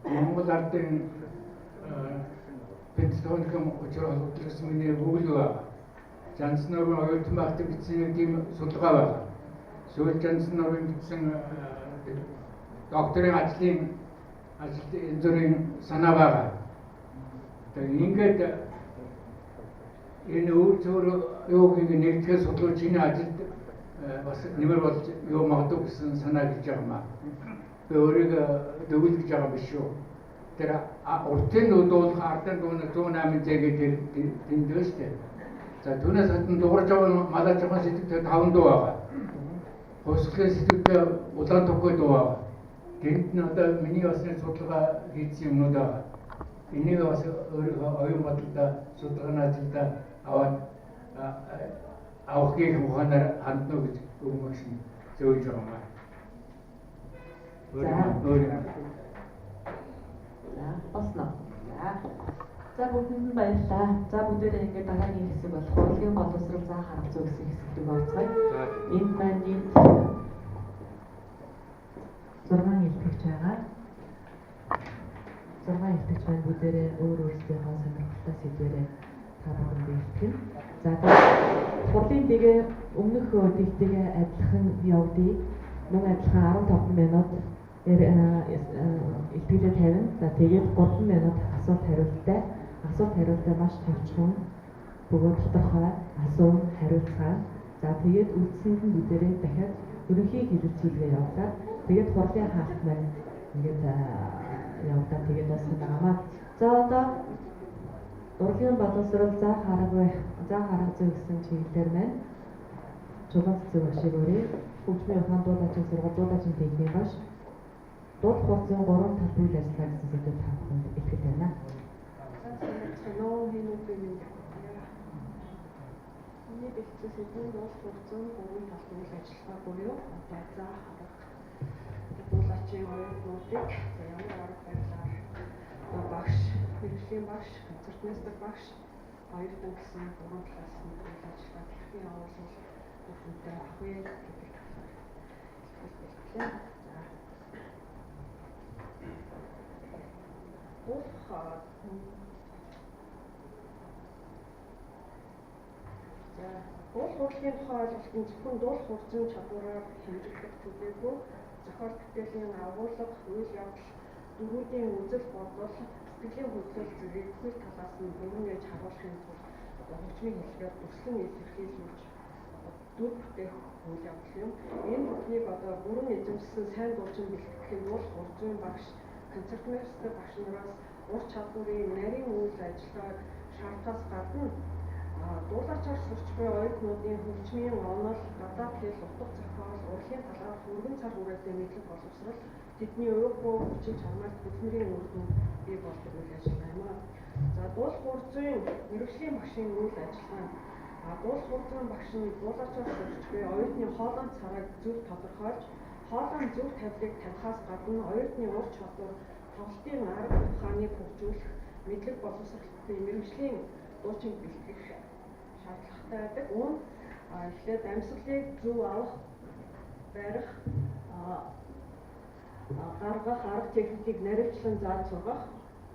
Монгол ардын пентагоником учраас хөтлөгсөн миний өгөл байна. Жансан нурмын оюутан багтаг бичсэн тийм судалгаа байна. Сүүл Жансан нурмын бичсэн докторийн ажлын энэ зүрийн санаа байна. Тэгээд ингээд энэ өөр юуг нэгтгэж судлаж чиний ажилд бас нэмэр болж юу магадгүй гэсэн санаа гэж байгаа юм аа. Би өөрийгөө дөвлөж байгаа биш шүү. Тэр уртын дуулах ардын дууны 108 зэгээ тэмдэж штэ. За түүнээс хатан дуурж байгаа малаж байгаа сэтгэвтэй 5 дуу байгаа. Хосглын сэтгэвтэй улаан тоггүй дуу байгаа. Тэнд нь одоо миний басны судалгаа хийсэн юмнууд байгаа. Энийг бас өөрийнхөө оюун бодолтой судалгааны ажилдаа аваад авахгийн ухаанаар хандна гэж өгмөш нь зөвлөж байгаа юм аа. Осноо. За бүгдэнд нь баярлалаа. За бүгдээрээ ингээд дараагийн хэсэг болох урлагийн боловсрол заах арга зүй гэсэн хэсэгт орцгоё. Энд маань 6 илтгэгч байгаа. 6 илтгэгч маань бүгдээрээ өөр өөрсдийнхөө сонирхолтой сэдвээрээ та бүхэн бэлтгэн. За хурлын дэгээ өмнөх өдөртөйгээ адилхан явдгийг мөн адилхан 15 минут илтгэлээ тавина. За тэгээд 3 минут асуулт хариулттай. Асуулт хариултаа маш товчхон бөгөөд тодорхой асуун хариулцгаа. За тэгээд үлдсэнд нь бүгдээрээ дахиад ерөнхий хэлэлцүүлгээ явуулаад тэгээд хурлын хаалт маань ингээд явуулаад тэгээд дуусгах байгаамаа. За одоо урлагийн боловсрол заах арга зүй гэсэн чиглэлээр маань чулуун цэцэг башиг өрөө хөгжмийн ухаан дуулаачийн сургалтын техникийн баш дуулах хугацааны 3 тал үйл ажиллагаа гэсэн зүйлээр та бүхэнд илтгэж байна. Миний бэлтгэсэн сэдвийн дуулах хугацааны 3 тал үйл ажиллагаа буюу одоо заах арга дуулаачийн оюутнуудыг ямар арга барилаар багш, хэрэгслийн багш, концертмейстер багш оюутан гэсэн 3 талаас нь үйл ажиллагаа хэрхэн явуулах бүхэнтэй ах вэ гэдэг талаар хэлбэлээ. Дуулах урлагийн тухай ойлголт нь зөвхөн дуулах урдын чадвараар хэмжигдэх төдийгүй зохиол бүтээлийн агуулга, үйл явдал, дөрүүдийн үзэл бодол, сэтгэлийн хөдлөл зэрэг бүх талаас нь бүрэн яаж харуулахын тулд хөгжмийн хэлээр төслөн илэрхийлүүлж дүр бүтээх үйл явдал юм. Энэ бүхнийг бүрэн эзэмшсэн сайн дуучин бэлтгэхийн дуулах урдын багш, концертмейстер багш нараас ур чадварын нарийн үйл ажиллагааг шаардахаас гадна дуулаачаар сурч буй оюутнуудын хөгжмийн онол, гадаад хэл, утга зохиол, урлагийн талаарх өргөн цар хүрээтэй мэдлэг боловсрол тэдний уйггүй хүчин чармайлт хөдөлмөрийн үр дүнд бий болдог үйл ажиллагаа юм аа. За дуулах урдын мэргэжлийн багшийн үйл ажиллагаа. Дуулах урдын багш нь дуулаачаар сурч буй оюутны хоолой цагааг зөв тодорхойлж, хоолойн зөв тавилыг тавихаас гадна оюутны ур чадвар, тоглолтын арга ухааныг хөгжүүлэх, мэдлэг боловсролтой мэргэжлийн дуучин бэлтгэх шаардлагатай байдаг. Үүнд эхлээд амьсгалыг зөв авах, барих, гаргах арга техникийг наривчлан зааж сургах,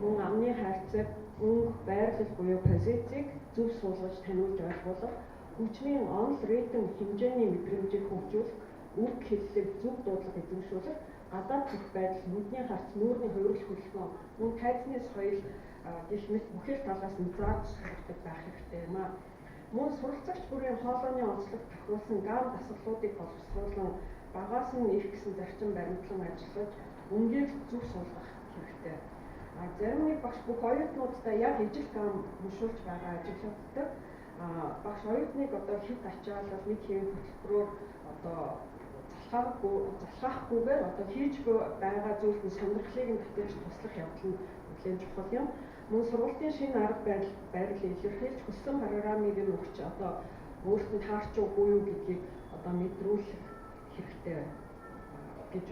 мөн амны хайрцаг, өнгө, байрлал буюу позицийг зөв суулгаж таниулж ойлгуулах, хөгжмийн онол, ритм, хэмжээний мэдрэмжийг хөгжүүлэх, үг хэллэг зөв дуудлага эзэмшүүлэх, гадаад зах байдал, нүдний харц, нүүрний хувирал хөдөлгөөн, мөн тайзны соёл гэх мэт бүхэл талаас нь зааж сургадаг байх хэрэгтэй юм аа. Мөн суралцагч бүрийн хоолойны онцлог тохируулсан гам дасгалуудыг боловсруулан багаас нь их гэсэн зарчим баримтлан ажиллаж, өнгийг зөв суулгах хэрэгтэй. Зарим нэг багш бүх оюутнуудтай яг ижил гам уншуулж байгаа ажиглагддаг. Багш оюутныг хэд ачаалал нэг хэвэн хөтөлбөрөөр залхаахгүйгээр хийж буй байгаа зүйлс нь сонирхлыг нь татаж туслах явдал нь нэлээд чухал юм. Мөн сургалтын шинэ арга барил илэрхийлж хүссэн программыг нь өгч өөртөө таарчгүй юу гэдгийг мэдрүүлэх хэрэгтэй гэж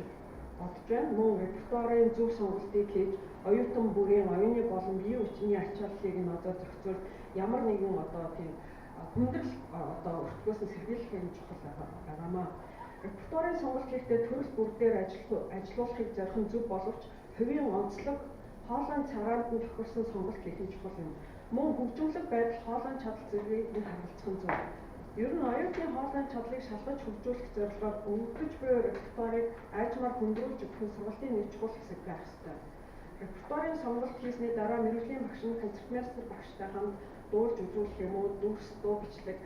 бодож байна. Мөн репертуарын зөв сонголтыг хийж оюутан бүрийн оюуны болон бие хүчний ачааллыг нь зохицуул ямар нэгэн тийм хүндрэл өртгөөс нь сэргийлэх юм чухал байгаамаа. Репертуарын сонголт хийхдээ төрөл бүр дээр ажиллуулахыг зорих зөв боловч хувийн онцлог хоолойн цагаанд нь тохирсон сонголт хийх нь чухал юм. Мөн хөгжүүлэх байдал хоолойн чадал зэргийг харилцах нь зөв. Ер нь оюутны хоолойн чадлыг шалгаж хөгжүүлэх зорилгоор өвдөж буй репертуарыг аажмаар хөндрүүлж өгөх нь сургалтын нэг чухал хэсэг байх ёстой. Репертуарын сонголт хийсний дараа мэргэжлийн багш нь концертмейстер багштай хамт дуулж үзүүлэх юм уу, дүрс, дуу бичлэг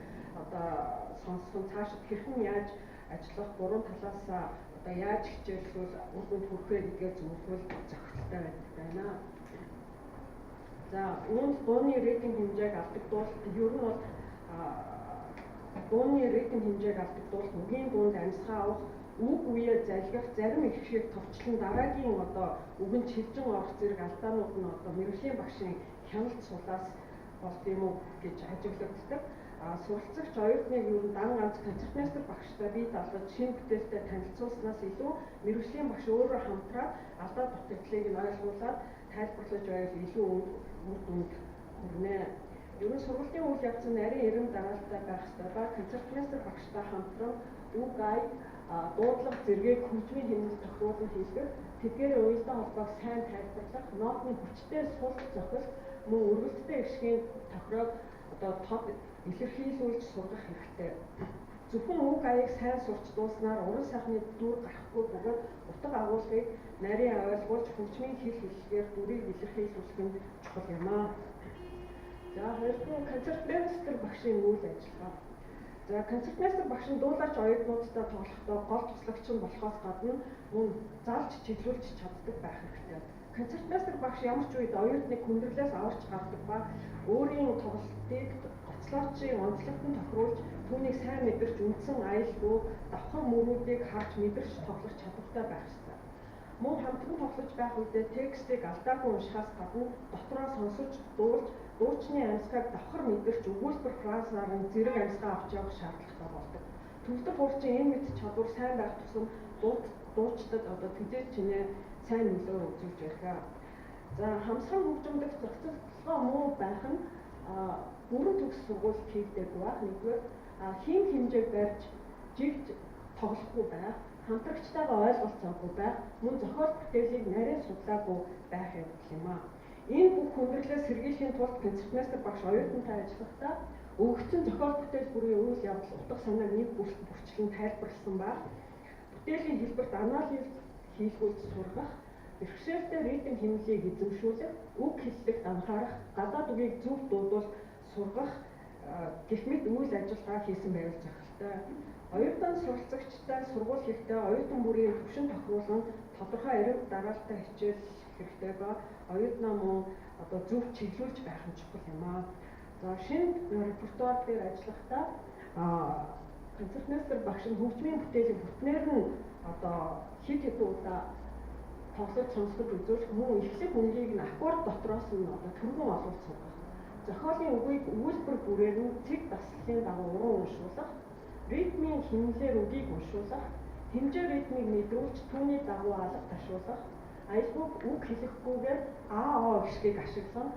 сонссон цаашид хэрхэн яаж ажиллах, гурван талаасаа яаж хичээллүүл үр дүнд хүрэхээ гэдгээ зөвлөвөл зохицолтой байна. За, үүнд дууны рейтинг хэмжээг авдаг дуул ер нь бол дууны рейтинг хэмжээг авдаг дуул үгийн дуунд амьсгаа авах, үг үеэ залгих, зарим их шиг товчлон дараагийн үгэнд шилжин орох зэрэг алдаанууд нь мэргэжлийн багшийн хяналт сулаас болд юм уу гэж ажиглагддаг. Суралцагч оюутныг ер нь дан ганц концертмейстер багштай бие даалгаж шинэ бүтээлтэй танилцуулснаас илүү мэргэжлийн багш өөрөө хамтраад алдаа дутагдлыг нь ойлгуулад тайлбарлаж байвал илүү үр дүнд хүрнэ. Ер нь сургалтын үйл явц нь нарийн эрэм дараалтай байх ёстой ба концертмейстер багштай хамтран үг ай, дуудлага зэргийг хөгжмийн хэмнэлт тохируулан хийлгэх, тэдгээрийн уялдаа холбоог сайн тайлбарлах, нотны хүчтэй сул зохих, мөн өргөлттэй иршгийн тохироог тод илэрхийлүүлж сургах хэрэгтэй. Зөвхөн үг аяыг сайн сурч дууснаар уран сайхны дүр гарахгүй бөгөөд утга агуулгыг нарийн ойлгуулж хөгжмийн хэл хэллэгээр дүрийг илэрхийлүүлэх нь чухал юм аа. За, хоёрдугаар концертмейстер багшийн үйл ажиллагаа. За, концертмейстер багш нь дуулаач оюутнуудтай тоглохдоо гол туслагч нь болохоос гадна мөн залж чиглүүлж чаддаг байх хэрэгтэй. Концертмейстер багш ямар ч үед оюутныг хүндрэлээс аварч гардаг ба өөрийн тоглолтыг гоцлоочийн онцлогтон тохируулж түүнийг сайн мэдэрч үндсэн аюулгүй давхар мөрүүдийг харж мэдэрч тоглох чадвартай байх ёстой. Мөн хамтран тоглож байх үедээ текстийг алдаагүй уншихаас гадна дотроо сонсож дуулж дуучны амьсгалыг давхар мэдэрч өгүүлбэр фразаар нь зэрэг амьсгаа авч явах шаардлагатай болдог. Төвлөр хуурчин энэ мэд чадвар сайн байх тусам дуучдад тэжээж чинээ сайн нөлөө үзүүлж ярих. За, хамсран хөгжимдөх зохицолгоо муу байх нь бүрэн төгс сургууль хийгдээгүй байх. Нэгдүгээр хийм хэмжээг барьж жигж тоглохгүй байх, хамтрагчтайгаа ойлголцоогүй байх, мөн зохиол бүтээлийг нарийн судлаагүй байх юм аа. Энэ бүх хүндрэлээс сэргийлэхийн тулд концертмейстер багш оюутантай ажиллахдаа өгөгдсөн зохиол бүтээл бүрийн үйл явдал утга санааг нэг бүрчлэн тайлбарласан байх, бүтээлийн хэлбэрт анализ хийлгүүлж сургах, бэрхшээлтэй ритм хэмнэлийг эзэмшүүлэх, үг хэллэгт анхаарах, гадаад үгийг зөв дуудуул сургах гэх мэт үйл ажиллагаа хийсэн байвал зохицолтой. Оюутан суралцагчтай сургууль хийхдээ оюутан бүрийн төвшин тохируулан тодорхой эрэм дараалтай хичээл хэрэгтэй ба оюутнаа мөн зөв чиглүүлж байх нь чухал юм аа. За, шинэ репертуар дээр ажиллахдаа концертмейстер багш нь хөгжмийн бүтээлийн бүтнээр нь хэд хэдэн удаа тоглож сонсгож үзүүлэх, мөн эхлэх үнгийг нь аккорд дотроос нь түргэн олуулж сургах. Зохиолын үгийг өгүүлбэр бүрээр нь цэг дасгалын дагуу уран уншуулах, ритмийн хэмнэлээр үгийг уншуулах, хэмжээ ритмийг мэдрүүлж түүний дагуу алга ташуулах, аялгүй үг хэлэхгүйгээр аа гişгийг ашиглан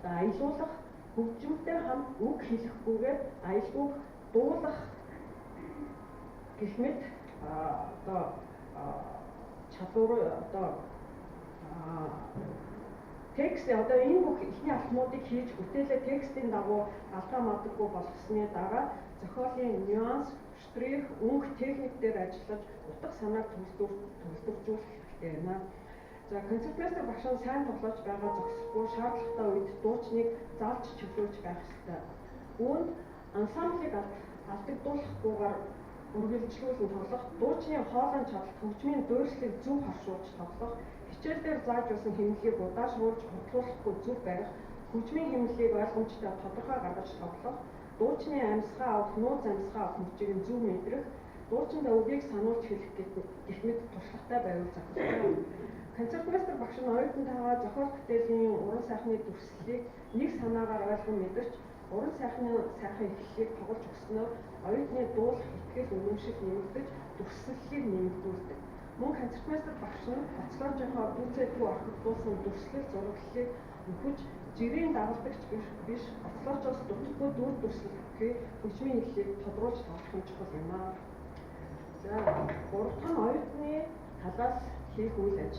аялуулах, хөгжимтэй хамт үг хэлэхгүйгээр аялгүйг дуулах гэх мэт чадвар текст энэ бүх ихний алхмуудыг хийж бүтээлээ текстийн дагуу алдаа мадаггүй болгосны дараа зохиолын нюанс, штрих, өнгө техник дээр ажиллаж утга санааг төлөвлөжүүлэх хэрэгтэй байна. За, концертмейстер багш нь сайн тоглож байгаа зохисгүй шаардлагатай үед дуучныг заалж чиглүүлж байх ёстой. Үүнд ансамблийг алдагдуулахгүйгээр үргэлжлүүлэн тоглох, дуучны хоолойн чадалт, хөгжмийн дуурьслыг зөв хоршуулж тоглох, хичээл дээр зааж байсан хэмнэлийг удаашруулж худлуулахгүй зөв барих, хөгжмийн хэмнэлийг ойлгомжтой тодорхой гаргаж тоглох, дуучны амьсгаа авах, нууц амьсгаа авах мөчийг нь зөв мэдрэх, дуучиндаа үгийг сануулж хэлэх гэх мэт туршлагатай байвал зохицолтой. Концертмейстер багш нь оюутантайгаа зохиол бүтээлийн уран сайхны дүрслэлийг нэг санаагаар ойлгон мэдэрч уран сайхны эхлэлийг тоглож өгснөөр оюутны дуулах итгэл үнэмшил нэмэгдэж дүрслэлийг нэмэгдүүлдэг. Мөн концертмейстер багш нь гоцлоочийнхоо дүүцээдгүй орхигдуулсан дүрслэл зураглалыг нөхөж жирийн дагалдагч биш гоцлоочоос дутхгүй дүр дүрслэлтэй хөгжмийн эхлэлийг тодруулж тоглох нь чухал юм аа. За 3 дахь оюутны талаас хийх үйл ажиллагаа